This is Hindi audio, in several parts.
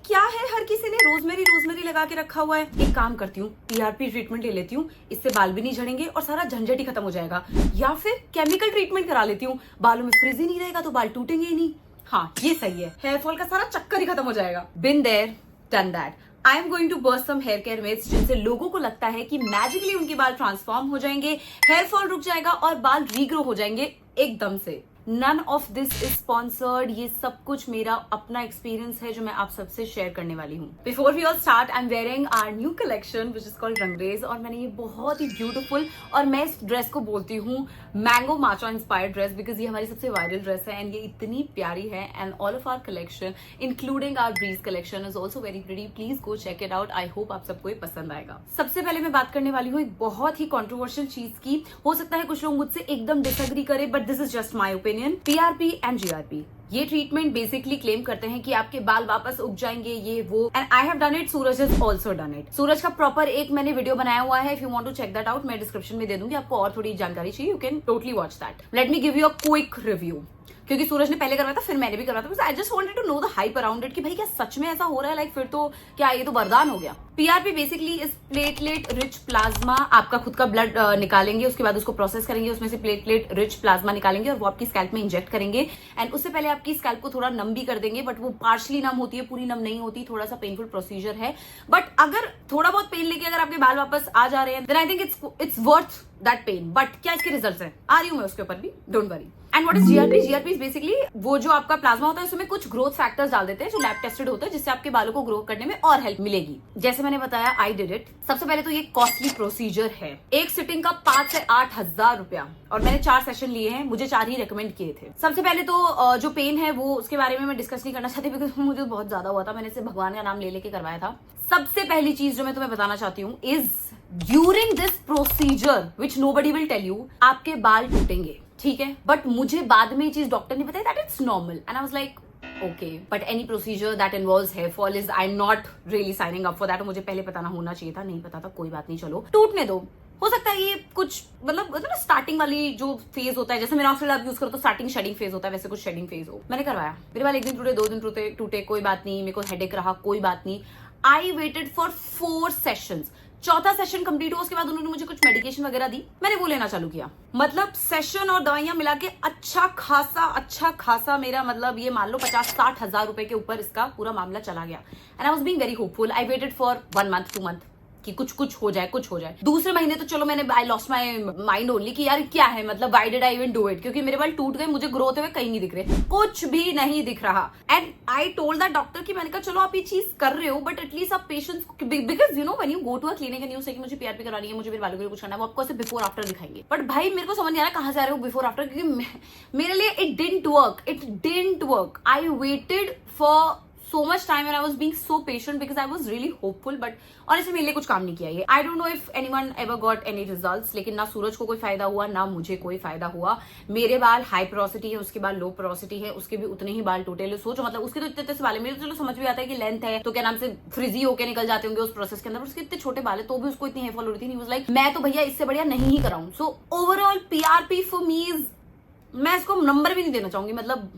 क्या है, हर किसी ने रोजमेरी रोजमेरी लगा के रखा हुआ है। एक काम करती हूँ, पीआरपी ट्रीटमेंट ले लेती हूँ, इससे बाल भी नहीं झड़ेंगे और सारा झंझट ही खत्म हो जाएगा। या फिर केमिकल ट्रीटमेंट करा लेती हूँ, बालों में फ्रिज ही नहीं रहेगा तो बाल टूटेंगे ही नहीं। हाँ ये सही है, हेयर फॉल का सारा चक्कर ही खत्म हो जाएगा। Been there done that. I am going to burst some hair care myths जिनसे लोगों को लगता है कि मैजिकली उनके बाल ट्रांसफॉर्म हो जाएंगे, हेयर फॉल रुक जाएगा और बाल रीग्रो हो जाएंगे एकदम से। None of this is sponsored. ये सब कुछ मेरा अपना एक्सपीरियंस है जो मैं आप सबसे शेयर करने वाली हूँ। Before we all start, I am wearing our new collection which is called Rangrez, और मैंने ये बहुत ही ब्यूटीफुल, और मैं इस ड्रेस को बोलती हूँ mango matcha inspired dress, because ये हमारी सबसे वायरल ड्रेस है एंड ये इतनी प्यारी है। And all of our collection including our breeze collection is also very pretty. Please go check it out. I hope आप सबको ये पसंद आएगा। सबसे पहले मैं बात करने वाली हूँ एक बहुत ही कॉन्ट्रोवर्शियल चीज की। हो सकता है कुछ लोग मुझसे एकदम डिसएग्री करें, but this is just my opinion. PRP and GRP, ये ट्रीटमेंट बेसिकली क्लेम करते हैं कि आपके बाल वापस उग जाएंगे, ये वो। And I have done it, Suraj has also done it. Suraj का प्रॉपर एक मैंने वीडियो बनाया हुआ है, if you want to check that out, मैं डिस्क्रिप्शन में दे दूंगी। आपको और थोड़ी जानकारी चाहिए, you can totally watch that. Let me give you a quick review, क्योंकि सूरज ने पहले करवाया था, फिर मैंने भी करवाया था। I just wanted to know the hype around it कि भाई क्या सच में ऐसा हो रहा है, लाइक फिर तो क्या ये तो वरदान हो गया। पीआरपी बेसिकली इस प्लेटलेट रिच प्लाज्मा, आपका खुद का ब्लड निकालेंगे, उसके बाद उसको प्रोसेस करेंगे, उसमें से प्लेटलेट रिच प्लाज्मा निकालेंगे और वो आपकी स्कैल्प में इंजेक्ट करेंगे। एंड उससे पहले आपकी स्कैल्प को थोड़ा नम भी कर देंगे, बट वो पार्शली नम होती है, पूरी नम नहीं होती। थोड़ा सा पेनफुल प्रोसीजर है, बट अगर थोड़ा बहुत पेन लेके अगर आपके बाल वापस आ जा रहे हैं, then I think it's worth that pain. But क्या इसके रिजल्ट्स हैं, आ रही हूं मैं उसके ऊपर भी, don't worry. And what is GRP? GRP is basically वो जो आपका प्लाज्मा होता है उसमें कुछ ग्रोथ फैक्टर्स डाल देते हैं जो लैब टेस्टेड होता है, जिससे आपके बालों को ग्रो करने में और हेल्प मिलेगी। जैसे मैंने बताया, आई डिड इट। सबसे पहले तो ये कॉस्टली प्रोसीजर है, एक सिटिंग का 5 से 8 हजार रुपया, और मैंने 4 सेशन लिए हैं, मुझे 4 ही रिकमेंड किए थे। सबसे पहले तो जो पेन है वो उसके बारे में मैं डिस्कस नहीं करना चाहती, बिकॉज मुझे बहुत ज्यादा हुआ था। मैंने इसे भगवान का नाम ले लेके करवाया था। सबसे पहली चीज जो मैं तुम्हें बताना चाहती हूँ is during this procedure which nobody will tell you, आपके बाल टूटेंगे, ठीक है। बट मुझे बाद में ये चीज डॉक्टर ने बताया that it's normal, and I was like okay, but any procedure that involves hair fall is I am not really signing up for that. मुझे पहले पता ना होना चाहिए था, नहीं पता था, कोई बात नहीं, चलो टूटने दो। हो सकता है ये कुछ मतलब स्टार्टिंग वाली जो फेज होता है, जैसे मेरा ऑक्सीजन आप यूज करो तो स्टार्टिंग शेडिंग फेज होता है, वैसे कुछ शेडिंग फेज हो। मैंने करवाया, मेरे बाल एक दिन टूटे, 2 दिन टूटे, कोई बात नहीं, मेरे को हेडेक रहा, कोई बात नहीं। I waited for 4 sessions. चौथा सेशन कंप्लीट हुआ, उसके बाद उन्होंने मुझे कुछ मेडिकेशन वगैरह दी, मैंने वो लेना चालू किया। मतलब सेशन और दवाइयां मिला के अच्छा खासा मेरा मतलब ये मान लो 50-60 हजार रुपए के ऊपर इसका पूरा मामला चला गया। And I was being very hopeful. I waited for 1 month 2 month कि कुछ हो जाए। दूसरे महीने तो चलो मैंने I lost my mind only कि यार क्या है, मतलब why did I even do it, क्योंकि मेरे बाल टूट गए, मुझे ग्रो होते हुए कहीं नहीं दिख रहे, कुछ भी नहीं दिख रहा। And I told that doctor कि मैंने कहा चलो आप ये चीज कर रहे हो, बट एटलीस्ट आप patience, because you know when you go to a clinic and you say कि मुझे पीआरपी करानी है, मुझे मेरे बालों के लिए कुछ करना है, वो आपको ऐसे बिफोर आफ्टर दिखाएंगे। बट भाई मेरे को समझ नहीं आ रहा कहां से आ रहे हो बिफोर आफ्टर, क्योंकि मेरे लिए it didn't work. I waited for so much time and I was being so patient because I was really hopeful, but honestly मेरे लिए कुछ काम नहीं किया ये। I don't know if anyone ever got any results, लेकिन ना सूरज को कोई फायदा हुआ, ना मुझे कोई फायदा हुआ। मेरे बाल हाई पोरोसिटी है, उसके बाद लो पोरोसिटी है, उसके भी उतने ही बाल टूटे। सोचो मतलब उसके तो इतने से बाल है, मेरे तो चलो समझ भी आता है कि लेंथ है तो क्या नाम से फ्रिजी होके निकल जाते होंगे उस प्रोसेस के अंदर, उसके इतने छोटे बाल है तो भी उसको इतनी हेयर फॉल हो रही थी। लाइक मैं तो भैया इससे बढ़िया नहीं ही कराऊं। So overall PRP for me is, मैं इसको नंबर भी नहीं देना चाहूंगी, मतलब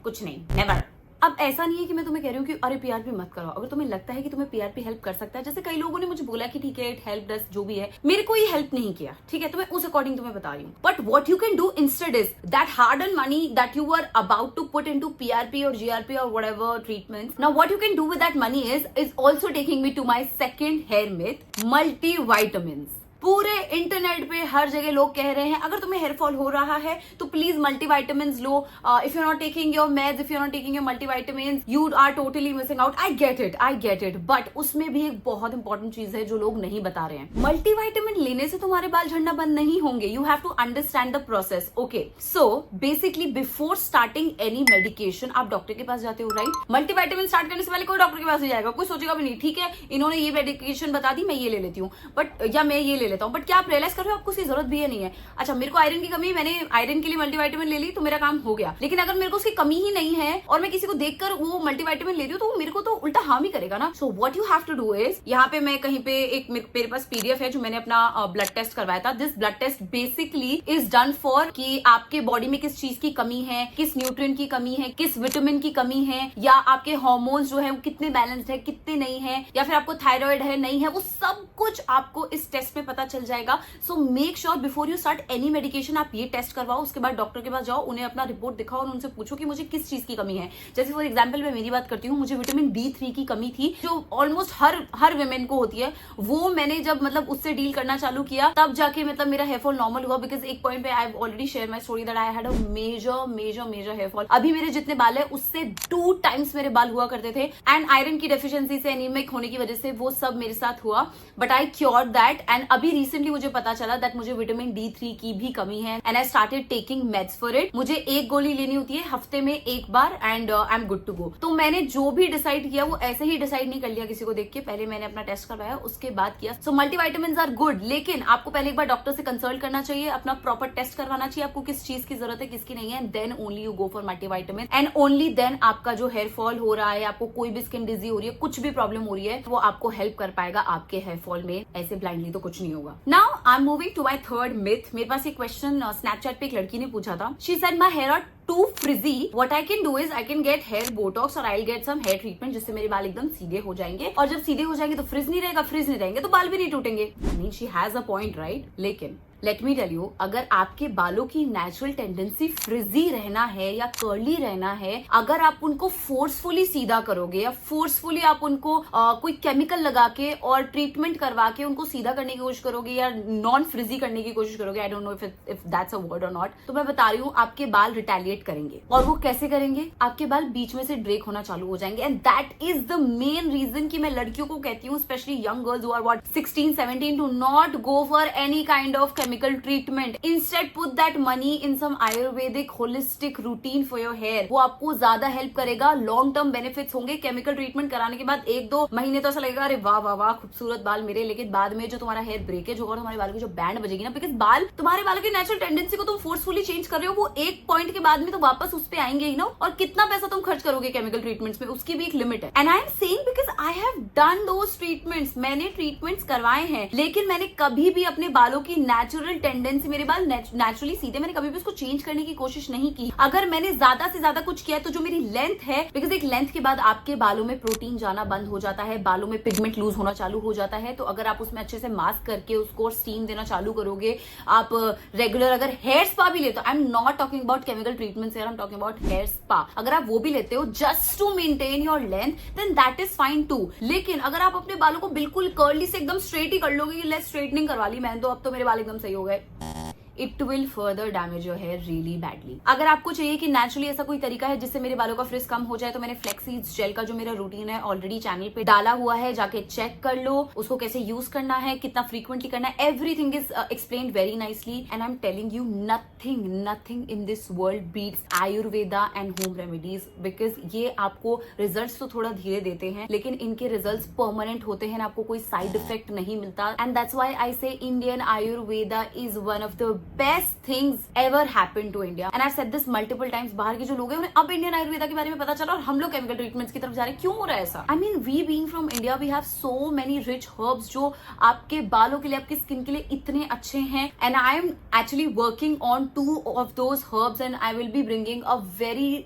कुछ नहीं, नेवर। अब ऐसा नहीं है कि मैं तुम्हें कह रही हूँ कि अरे पीआरपी मत कराओ। अगर तुम्हें लगता है कि तुम्हें पीआरपी हेल्प कर सकता है, जैसे कई लोगों ने मुझे बोला कि ठीक है इट हेल्प डस, जो भी है, मेरे को ये हेल्प नहीं किया, ठीक है, तो मैं उस अकॉर्डिंग तुम्हें बता रही हूँ। But what you can do instead is that hard earn money that you are about to put into PRP और जीआरपी और whatever treatments. Now what you can do with that money is also taking me to my second hair myth, multivitamins. पूरे इंटरनेट पे हर जगह लोग कह रहे हैं अगर तुम्हें हेयर फॉल हो रहा है तो प्लीज मल्टीविटामिन्स लो, if you are not taking your meds, if you are not taking your multivitamins, you are totally missing out. I get it, but उसमें भी एक बहुत इंपॉर्टेंट चीज है जो लोग नहीं बता रहे हैं। मल्टीविटामिन लेने से तुम्हारे बाल झड़ना बंद नहीं होंगे, you have to understand the process. Okay, so basically before starting any medication आप डॉक्टर के पास जाते हो, राइट? मल्टीविटामिन स्टार्ट करने से पहले कोई डॉक्टर के पास नहीं जाएगा, कोई सोचेगा भी नहीं ठीक है इन्होंने ये मेडिकेशन बता दी मैं ये ले लेती हूँ, बट या मैं ये ले लेता हूँ, बट क्या आप रियलाइज कर रहे हो आपको उसकी जरूरत भी है नहीं है। अच्छा मेरे को आयरन की कमी है, मैंने आयरन के लिए मल्टीविटामिन ले ली तो मेरा काम हो गया, लेकिन अगर मेरे को उसकी कमी ही नहीं है और मैं किसी को देखकर वो मल्टीविटामिन ले रही हूँ तो मेरे को तो उल्टा हार्म ही करेगा ना। So what you have to do is, यहाँ पे मैं कहीं पे एक मेरे पास पीडीएफ है जो मैंने अपना ब्लड टेस्ट करवाया था। This blood test basically is done for कि आपके बॉडी में किस चीज की कमी है, किस न्यूट्रिएंट की कमी है, किस विटामिन की कमी है, या आपके हार्मोन्स जो है वो कितने बैलेंस्ड है कितने नहीं है, या फिर आपको थायराइड है नहीं है, वो सब कुछ आपको इस टेस्ट में पता चल जाएगा। So make sure before you start any medication आप ये टेस्ट करवाओ, उसके बाद डॉक्टर के पास जाओ, उन्हें अपना रिपोर्ट दिखाओ और उनसे पूछो कि मुझे किस चीज की कमी है। जैसे फॉर एग्जाम्पल मैं मेरी बात करती हूँ, मुझे विटामिन D3 की कमी थी जो ऑलमोस्ट हर विमेन को होती है। वो मैंने जब मतलब उससे डील करना चालू किया तब जाके मतलब मेरा हेयर फॉल नॉर्मल हुआ, बिकॉज एक पॉइंट पे I already share my story that I had a major hair fall. अभी मेरे जितने बाल है उससे 2 टाइम्स मेरे बाल हुआ करते थे, एंड आयरन की डेफिशिएंसी से, एनीमिक होने की वजह से वो सब मेरे साथ हुआ, but I cured that. And अभी रिसेंटली मुझे पता चला दैट मुझे विटामिन D3 की भी कमी है, and I started taking meds for it. मुझे एक गोली लेनी होती है हफ्ते में एक बार, and I am good to go. तो मैंने जो भी डिसाइड किया वो ऐसे ही डिसाइड नहीं कर लिया किसी को देख के, पहले मैंने अपना टेस्ट करवाया उसके बाद किया। सो मल्टीविटामिन्स आर गुड, लेकिन आपको पहले एक बार डॉक्टर से कंसल्ट करना चाहिए, अपना प्रॉपर टेस्ट करवाना चाहिए आपको किस चीज की जरूरत है किसकी नहीं है, then only you go for multivitamin, and only then आपका जो हेयर फॉल हो रहा है, आपको कोई भी स्किन डिजीज हो रही है, कुछ भी प्रॉब्लम हो रही है, वो आपको हेल्प कर पाएगा आपके हेयर फॉल में। ऐसे ब्लाइंडली तो कुछ नहीं होगा। Now I am moving to my third myth. मेरे पास एक क्वेश्चन स्नैपचैट पे एक लड़की ने पूछा था। She said my hair are too frizzy, what I can do is I can get hair botox और I'll get some hair treatment जिससे मेरे बाल एकदम सीधे हो जाएंगे, और जब सीधे हो जाएंगे तो फ्रिज नहीं रहेगा, फ्रिज नहीं रहेंगे तो बाल भी नहीं टूटेंगे। I mean she has a point, right? लेकिन लेट मी टेल यू, अगर आपके बालों की नेचुरल टेंडेंसी फ्रिजी रहना है या कर्ली रहना है, अगर आप उनको फोर्सफुली सीधा करोगे या फोर्सफुली आप उनको कोई केमिकल लगा के और ट्रीटमेंट करवा के उनको सीधा करने की कोशिश करोगे या नॉन फ्रिजी करने की कोशिश करोगे, I don't know if that's a word और नॉट, तो मैं बता रही हूँ आपके बाल रिटेलिएट करेंगे। और वो कैसे करेंगे? आपके बाल बीच में से ड्रेक होना चालू हो जाएंगे, and that is the main reason कि मैं लड़कियों को कहती हूँ, specially young girls who are what 16-17, to not go for any kind of chemical treatment. Instead put that money in some ayurvedic holistic routine for your hair. वो आपको ज्यादा हेल्प करेगा, लॉन्ग टर्म बेनिफिट्स होंगे। केमिकल ट्रीटमेंट कराने के बाद 1-2 महीने तो ऐसा लगेगा अरे वाह वाह वाह खूबसूरत बाल मेरे, लेकिन बाद में जो तुम्हारा हेयर ब्रेकेज होगा, तुम्हारे बालों की जो बैंड बजेगी ना, बिकॉज बाल तुम्हारे बालों की नेचुरल टेंडेंसी को तुम फोर्सफुली चेंज कर रहे हो, वो एक पॉइंट के बाद में तो वापस उस पे आएंगे ही ना। और कितना पैसा तुम खर्च करोगे केमिकल ट्रीटमेंट्स में, उसकी भी एक लिमिट है। And I am saying because I have done those treatments, मैंने ट्रीटमेंट्स करवाए हैं, लेकिन मैंने कभी भी अपने बालों की नेचुरल टेंडेंसी, मेरे बाल नेचुरली सीधे, मैंने कभी भी उसको चेंज करने की कोशिश नहीं की। अगर मैंने ज्यादा से ज्यादा कुछ किया तो जो मेरी लेंथ है, बिकॉज एक लेंथ के बाद आपके बालों में प्रोटीन जाना बंद हो जाता है, बालों में पिगमेंट लूज होना चालू हो जाता है, तो अगर आप उसमें अच्छे से मास्क करके उसको स्टीम देना चालू करोगे, आप रेगुलर अगर हेयर स्पा भी लेते हो, I am not talking about chemical treatments here, I am talking about hair spa, अगर आप वो भी लेते हो just to maintain your length, then that is fine too. लेकिन अगर आप अपने बालों को बिल्कुल कर्ली से एकदम स्ट्रेट ही कर लोगे, लेस स्ट्रेटनिंग करवा ली मैंने तो अब तो मेरे बाल एकदम सही हो गए, it will further damage your hair really badly. अगर आपको चाहिए कि नेचुरली ऐसा कोई तरीका है जिससे मेरे बालों का फ्रिज कम हो जाए, तो मैंने फ्लेक्सीड्स जेल का जो मेरा रूटीन है ऑलरेडी चैनल पे डाला हुआ है, जाके चेक कर लो, उसको कैसे यूज करना है, कितना फ्रीक्वेंटली करना है, everything is explained very nicely, and I am telling you nothing in this world beats Ayurveda and home remedies, because ये आपको रिजल्ट तो थोड़ा धीरे देते हैं, लेकिन इनके रिजल्ट परमानेंट होते हैं, आपको कोई साइड इफेक्ट नहीं मिलता, and that's why I say Indian Ayurveda is one of the best things ever happened to India, and I said this multiple times. बाहर के जो लोग हैं उन्हें अब इंडियन आयुर्वेदा के बारे में पता चला और हम लोग केमिकल ट्रीटमेंट्स की तरफ जा रहे हैं। क्यों हो रहा है ऐसा? I mean we being from India, we have so many rich herbs जो आपके बालों के लिए, आपकी स्किन के लिए इतने अच्छे हैं, and I am actually working on 2 of those herbs, and I will be bringing a very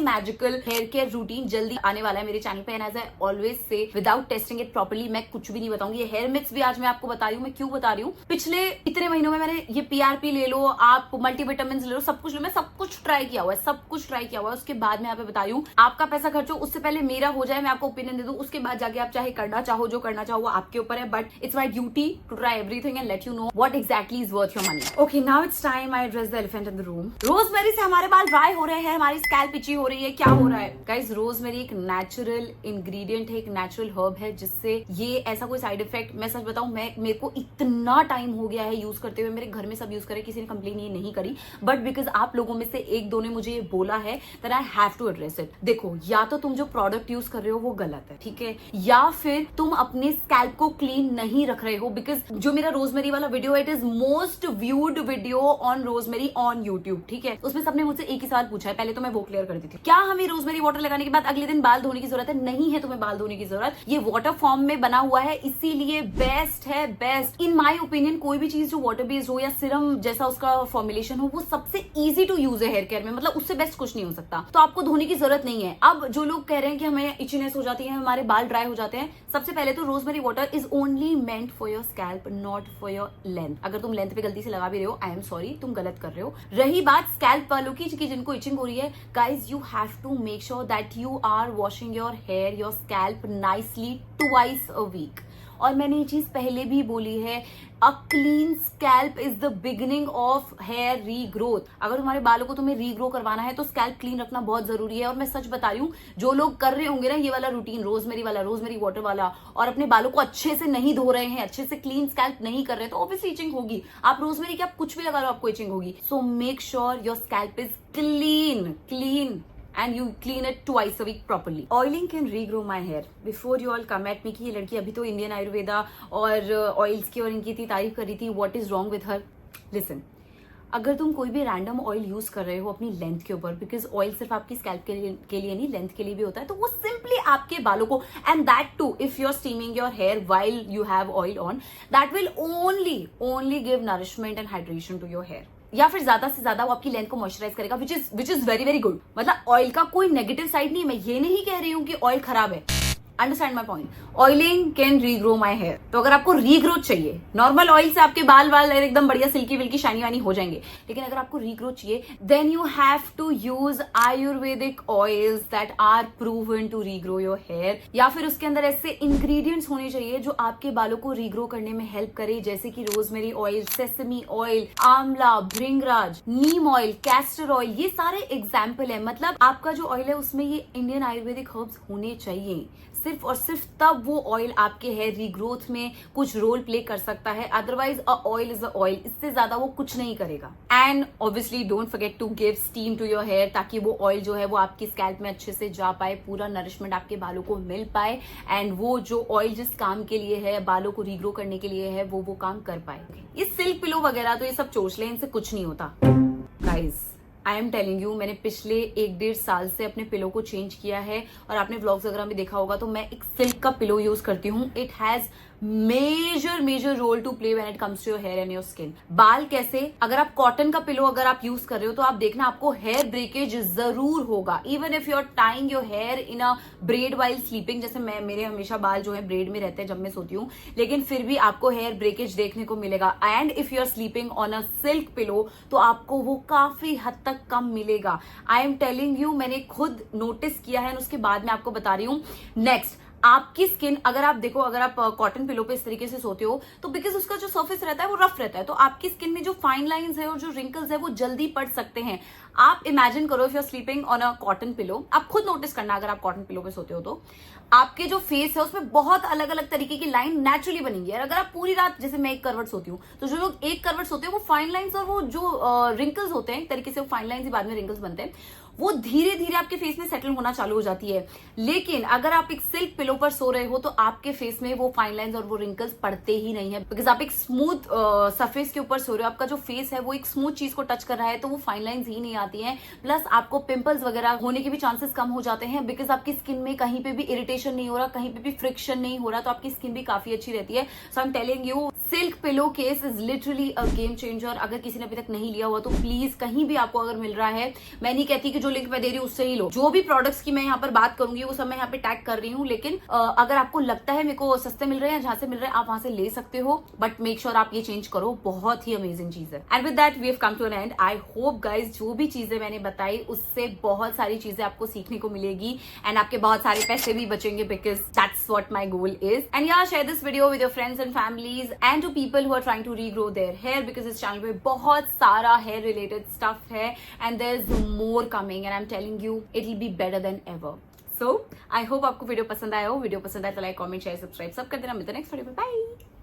magical hair care routine जल्दी आने वाला है मेरे चैनल पे, and as I always say without testing it properly मैं कुछ भी नहीं बताऊंगी। ये हेयर मिक्स भी आज मैं आपको बता रही हूँ। मैं क्यों बता रही हूँ? पिछले इतने महीनों में मैंने ये PRP ले लो, आप मल्टीविटामिन ले लो, सब कुछ लो, मैं सब कुछ ट्राई किया हुआ है, उसके बाद मैं यहाँ पे बता रही हूँ आपका पैसा खर्चो, उससे पहले मेरा हो जाए, मैं आपको ओपिनियन दे दूँ, उसके बाद जाके आप चाहे करना चाहो जो करना चाहो वो आपके ऊपर है, but it's my duty to try everything and let you know what exactly is worth your money. Okay, now it's time I address the elephant in the room. Rosemary से हमारे बाल ड्राई हो रहे हैं, हमारी स्कैल्प इची हो रही है, क्या हो रहा है? गाइज रोजमेरी एक नेचुरल इंग्रेडिएंट है, एक नेचुरल हर्ब है, जिससे ये ऐसा कोई साइड इफेक्ट, मैं सच बताऊं, मेरे को इतना टाइम हो गया है यूज करते हुए, मेरे घर में सब यूज करे, किसी ने कंप्लेन ये नहीं करी, बट बिकॉज आप लोगों में से एक दो ने मुझे ये बोला है that I have to address it. देखो, या तो तुम जो प्रोडक्ट यूज कर रहे हो वो गलत है, ठीक है, या फिर तुम अपने स्कैल्प को क्लीन नहीं रख रहे हो, बिकॉज जो मेरा रोजमेरी वाला video, it is most viewed video on rosemary on YouTube, ठीक है। उसमें सबने मुझसे एक ही सवाल पूछा है, पहले तो मैं वो क्लियर कर दी थी, क्या हमें रोजमेरी वाटर लगाने के बाद अगले दिन बाल धोने की जरूरत है? नहीं है तुम्हें बाल धोने की जरूरत, ये वाटर फॉर्म में बना हुआ है, इसीलिए बेस्ट है, बेस्ट इन माय ओपिनियन। कोई भी चीज जो वाटर बेस्ड हो या सिरम जैसा उसका फॉर्मुलेशन हो, वो सबसे इजी टू यूज है हेयर केयर में, मतलब उससे बेस्ट कुछ नहीं हो सकता, तो आपको धोने की जरूरत नहीं है। अब जो लोग कह रहे हैं कि हमें इचीनेस हो जाती है, हमारे बाल ड्राई हो जाते हैं, सबसे पहले तो rosemary water is only meant for your scalp, not for your length. अगर तुम लेंथ पे गलती से लगा भी रहे हो, आई एम सॉरी, तुम गलत कर रहे हो। रही बात स्कैल्प वालों की जिनको इचिंग हो रही है, guys you have to make sure that you are washing your hair, your scalp nicely twice a week. और मैंने ये चीज पहले भी बोली है, a clean scalp is the beginning of hair regrowth. अगर तुम्हारे बालों को तुम्हें रीग्रो करवाना है तो स्कैल्प क्लीन रखना बहुत जरूरी है। और मैं सच बता रही हूँ, जो लोग कर रहे होंगे ना ये वाला रूटीन, रोजमेरी वाला, रोजमेरी वाटर वाला, और अपने बालों को अच्छे से नहीं धो रहे हैं, अच्छे से क्लीन स्कैल्प नहीं कर रहे, तो ऑब्वियसली इचिंग होगी। आप रोजमेरी की आप कुछ भी लगा लो, आपको इचिंग होगी। So make sure your scalp is clean and you clean it twice a week properly. Oiling can regrow my hair. Before you all come at me कि ये लड़की अभी तो इंडियन आयुर्वेदा और ऑयल्स की और इनकी इतनी तारीफ कर रही थी, what is wrong with her? Listen, अगर तुम कोई भी रैंडम ऑयल यूज कर रहे हो अपनी लेंथ के ऊपर, बिकॉज ऑयल सिर्फ आपकी स्कैल्प के लिए नहीं, लेंथ के लिए भी होता है, तो वो सिंपली आपके बालों को, and that too if you are steaming your hair while you have oil on, that will only give nourishment and hydration to your hair. या फिर ज्यादा से ज्यादा वो आपकी लेंथ को मॉइस्चराइज करेगा, which is very very good. मतलब ऑयल का कोई नेगेटिव साइड नहीं है, मैं ये नहीं कह रही हूँ कि ऑयल खराब है, understand my point. Oiling can regrow my hair. तो अगर आपको रीग्रोथ चाहिए, नॉर्मल ऑयल से आपके बाल एकदम बढ़िया सिल्की विल्की शाइनी वानी हो जाएंगे, लेकिन अगर आपको रीग्रोथ चाहिए, then you have to use Ayurvedic oils that are proven to regrow your hair. या फिर उसके अंदर ऐसे इंग्रेडिएंट्स होने चाहिए जो आपके बालों को रीग्रो करने में हेल्प करे, जैसे कि रोजमेरी ऑयल, सेसमी ऑयल, आंवला, भृंगराज, नीम ऑयल, कैस्टर ऑयल, ये सारे एग्जाम्पल है। मतलब आपका जो ऑयल है उसमें ये इंडियन आयुर्वेदिक हर्ब्स होने चाहिए, सिर्फ और सिर्फ तब वो ऑयल आपके हेयर रीग्रोथ में कुछ रोल प्ले कर सकता है। Otherwise a oil is a oil, इससे ज्यादा वो कुछ नहीं करेगा। And obviously don't forget to give steam to your hair, ताकि वो ऑयल जो है वो आपकी स्कैल्प में अच्छे से जा पाए, पूरा नरिशमेंट आपके बालों को मिल पाए, एंड वो जो ऑयल जिस काम के लिए है, बालों को रीग्रो करने के लिए है, वो काम कर पाए। ये सिल्क पिलो वगैरह तो ये सब चोचले, इनसे कुछ नहीं होता। Guys I am telling you, मैंने पिछले 1-1.5 साल से अपने पिलो को चेंज किया है, और आपने व्लॉग्स वगैरह में देखा होगा, तो मैं एक सिल्क का पिलो यूज करती हूँ। It has major role to play when it comes to your hair and your skin. बाल कैसे, अगर आप कॉटन का पिलो अगर आप यूज कर रहे हो, तो आप देखना आपको हेयर ब्रेकेज जरूर होगा, even if you are tying your hair in a braid while sleeping. जैसे मेरे हमेशा बाल जो है ब्रेड में रहते हैं जब मैं सोती हूँ, लेकिन फिर भी आपको हेयर ब्रेकेज देखने को मिलेगा। And if you are sleeping on a silk pillow, तो आपको वो काफी हद तक कम मिलेगा। आई एम टेलिंग यू, मैंने खुद नोटिस किया है, उसके बाद मैं आपको बता रही हूँ। नेक्स्ट, आपकी स्किन, अगर आप देखो, अगर आप कॉटन पिलो पे इस तरीके से सोते हो, तो बिकॉज उसका जो सरफेस रहता है वो रफ रहता है, तो आपकी स्किन में जो फाइन लाइंस है और जो रिंकल्स है वो जल्दी पड़ सकते हैं। आप इमेजिन करो, if you are sleeping on a cotton pillow, आप खुद नोटिस करना, अगर आप कॉटन पिलो पे सोते हो तो आपके जो फेस है उसमें बहुत अलग अलग तरीके की लाइन नेचुरली बनेंगी। और अगर आप पूरी रात, जैसे मैं एक करवट सोती हूँ, तो जो लोग एक करवट सोते हैं वो फाइन लाइंस और वो जो रिंकल्स होते हैं, एक तरीके से वो फाइन लाइंस ही बाद में रिंकल्स बनते हैं, वो धीरे धीरे आपके फेस में सेटल होना चालू हो जाती है। लेकिन अगर आप एक सिल्क पिलो पर सो रहे हो, तो आपके फेस में वो फाइन लाइंस और वो रिंकल्स पड़ते ही नहीं है, बिकॉज आप एक स्मूथ सरफेस के ऊपर सो रहे हो, आपका जो फेस है वो एक स्मूथ चीज को टच कर रहा है, तो वो फाइन लाइंस ही नहीं आती हैं। प्लस आपको पिंपल्स वगैरह होने के भी चांसेस कम हो जाते हैं, बिकॉज आपकी स्किन में कहीं पे भी इरिटेशन नहीं हो रहा, कहीं पे भी फ्रिक्शन नहीं हो रहा, तो आपकी स्किन भी काफी अच्छी रहती है। So I am telling you, silk pillow case is literally a game changer. अगर किसी ने अभी तक नहीं लिया हुआ तो प्लीज, कहीं भी आपको अगर मिल रहा है, मैं नहीं कहती कि जो लिंक मैं दे रही हूँ उससे ही लो, जो भी प्रोडक्ट्स की मैं यहाँ पर बात करूंगी वो सब मैं यहाँ पे टैग कर रही हूँ, लेकिन अगर आपको लगता है मेरे को सस्ते मिल रहे हैं, जहां से मिल रहे हैं आप वहां से ले सकते हो, बट मेक श्योर आप ये चेंज करो, बहुत ही अमेजिंग चीज है। And with that we have come to an end. I hope guys जो भी चीजें मैंने बताई उससे बहुत सारी चीजें आपको सीखने को मिलेगी, एंड आपके बहुत सारे पैसे भी बचेंगे, because that's what my goal is. And यार, share this video with your friends and families, and to to people who are trying to regrow their hair, because इस चैनल पे बहुत सारा हेयर रिलेटेड स्टफ है and there is more coming and I am telling you it will be better than ever. So I hope आपको वीडियो पसंद आया हो. वीडियो पसंद आया तो लाइक, कमेंट, शेयर, सब्सक्राइब सब कर देना. मिलते हैं नेक्स्ट वीडियो पे. बाय.